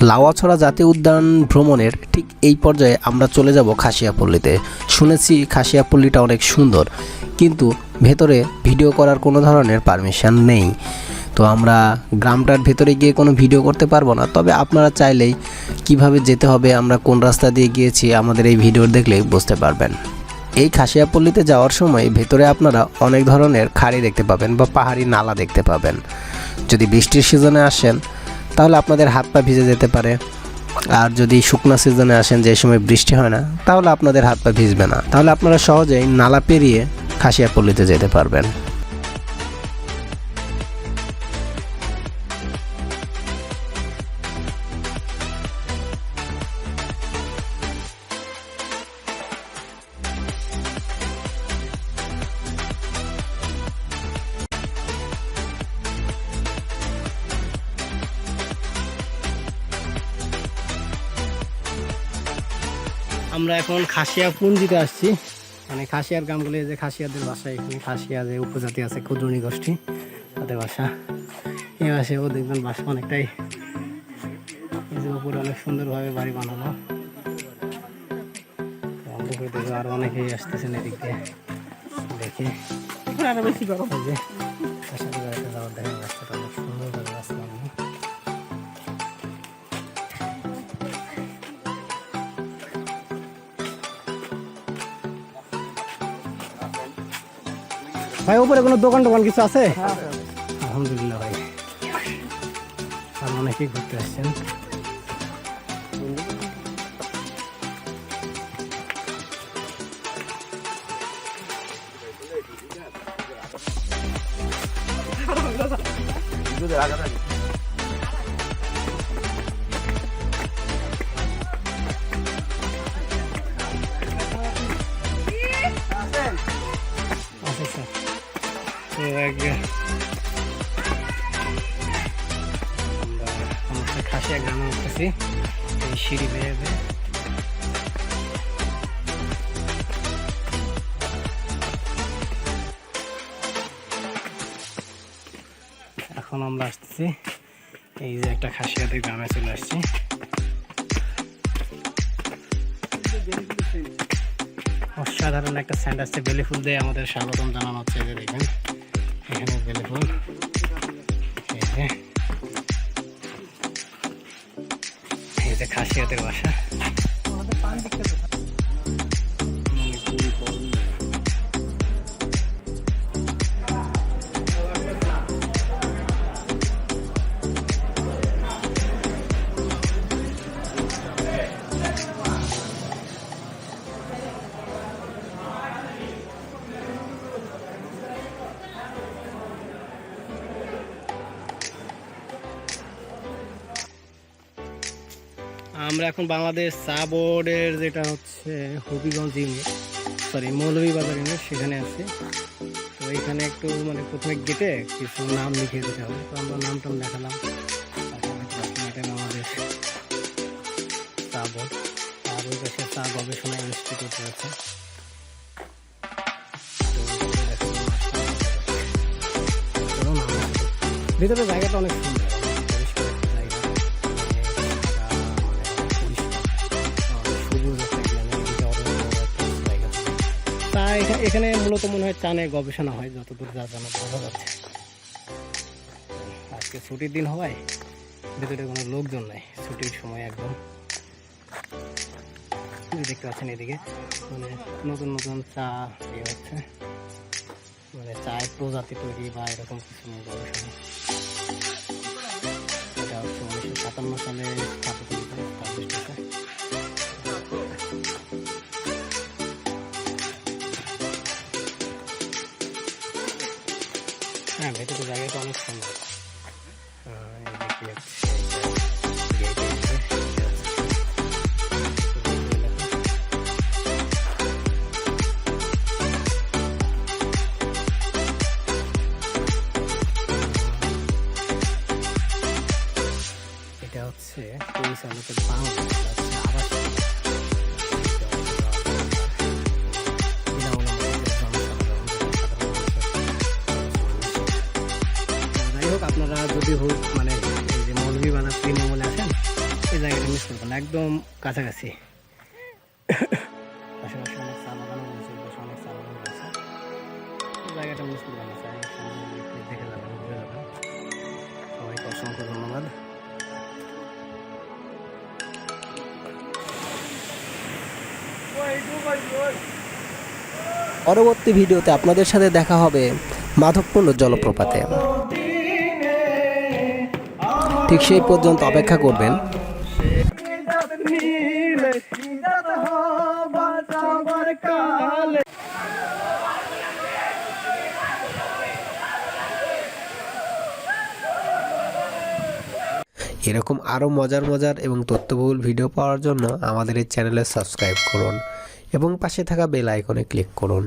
লাউয়াছড়া জাতীয় উদ্যান ভ্রমণের ঠিক এই পর্যায়ে আমরা চলে যাব খাসিয়াপল্লীতে। শুনেছি খাসিয়াপল্লীটা অনেক সুন্দর, কিন্তু ভেতরে ভিডিও করার কোনো ধরনের পারমিশন নেই। তো আমরা গ্রামটার ভেতরে গিয়ে কোনো ভিডিও করতে পারবো না, তবে আপনারা চাইলেই কিভাবে যেতে হবে, আমরা কোন রাস্তা দিয়ে গিয়েছি আমাদের এই ভিডিও দেখলেই বুঝতে পারবেন। এই খাসিয়াপল্লীতে যাওয়ার সময় ভেতরে আপনারা অনেক ধরনের খাড়ি দেখতে পাবেন বা পাহাড়ি নালা দেখতে পাবেন। যদি বৃষ্টির সিজনে আসেন তাহলে আপনাদের হাত পা ভিজে যেতে পারে, আর যদি শুকনো সিজনে আসেন যে সময় বৃষ্টি হয় না তাহলে আপনাদের হাত পা ভিজবে না, তাহলে আপনারা সহজেই নালা পেরিয়ে খাসিয়াপল্লীতে যেতে পারবেন। আমরা এখন খাসিয়া পুঞ্জিতে আসছি, মানে খাসিয়ার গ্রামগুলি, যে খাসিয়াদের বাসা, এখানে খাসিয়া যে উপজাতি আছে ক্ষুদ্রণী গোষ্ঠী তাদের বাসা। এই বাসেও দেখবেন বাসা অনেকটাই, এই যে উপরে অনেক সুন্দরভাবে বাড়ি বানানো। উপরে দেখে আরো অনেকেই আসতেছেন এদিক দিয়ে, দেখে আরো বেশি বড় হয় যে খাসিয়াদের বাড়িতে যাওয়ার দেখেন রাস্তাটা অনেক সুন্দরভাবে রাস্তা বানানো। ভাই উপরে কোনো দোকান টোকান কিছু আছে? আলহামদুলিল্লাহ ভাই, আর অনেকেই ঘুরতে আসছেন। খাসিয়া গ্রামে উঠতেছি এই সিঁড়ি বেয়ে বেয়ে। এখন আমরা আসতেছি এই যে একটা খাসিয়াদের গ্রামে চলে আসছি। অসাধারণ একটা স্যান্ড আসছে, বেলি ফুল দিয়ে আমাদের স্বাগতম জানানো হচ্ছে। যে দেখেন এখানে বেলি ফুল, এই যে খাসিয়াদের বাসা। আমরা এখন বাংলাদেশ চা বোর্ডের যেটা হচ্ছে Habiganj unit, sorry Moulvibazar unit, সেখানে আছে। তো এখানে একটু মানে প্রথমে গেটে কিছু নাম লিখে দিতে হবে, তো আমরা নাম টাম দেখালাম। এটা বাংলাদেশ চা বোর্ড, আর ওই পাশে চা গবেষণা ইনস্টিটিউট রয়েছে। ভিতরে জায়গাটা অনেক সুন্দর, এখানে মূলত মনে হয় চা নিয়ে গবেষণা হয়, যতদূর যা জানা বোঝা যাচ্ছে। আজকে ছুটির দিন হওয়ায় ভেতরে কোনো লোকজন নাই, ছুটির সময় একদম। দেখতে পাচ্ছেন এদিকে মানে নতুন নতুন চা ইয়ে হচ্ছে, মানে চায়ের প্রজাতি তৈরি বা এরকম কিছু নিয়ে গবেষণা। এটা হচ্ছে 1957 সালে স্থাপিত হয়েছে। হ্যাঁ, ভেতরে জায়গাটা অনেক সুন্দর। এটা হচ্ছে পরিচালিত বাংলাদেশ আবাস আপনারা যদি মানে এই যে মৌলভীবাজার তৃণমূলে আসেন এই জায়গাটা মিস করবো না, একদম কাছাকাছি। আশেপাশে অনেক চা বাগানও রয়েছে, পাশে অনেক চা বাগান রয়েছে। এই জায়গাটা মিস করবো না, চাই সামনে গিয়ে দেখে যাবেন, ঘুরে যাবেন। সবাইকে অসংখ্য ধন্যবাদ। পরবর্তী ভিডিওতে আপনাদের সাথে দেখা হবে মাধবকুণ্ড জলপ্রপাতে। ঠিক সেই পর্যন্ত অপেক্ষা করবেন। এরকম আরও মজার এবং তথ্যবহুল ভিডিও পাওয়ার জন্য আমাদের এই চ্যানেলে সাবস্ক্রাইব করুন এবং পাশে থাকা বেল আইকনে ক্লিক করুন।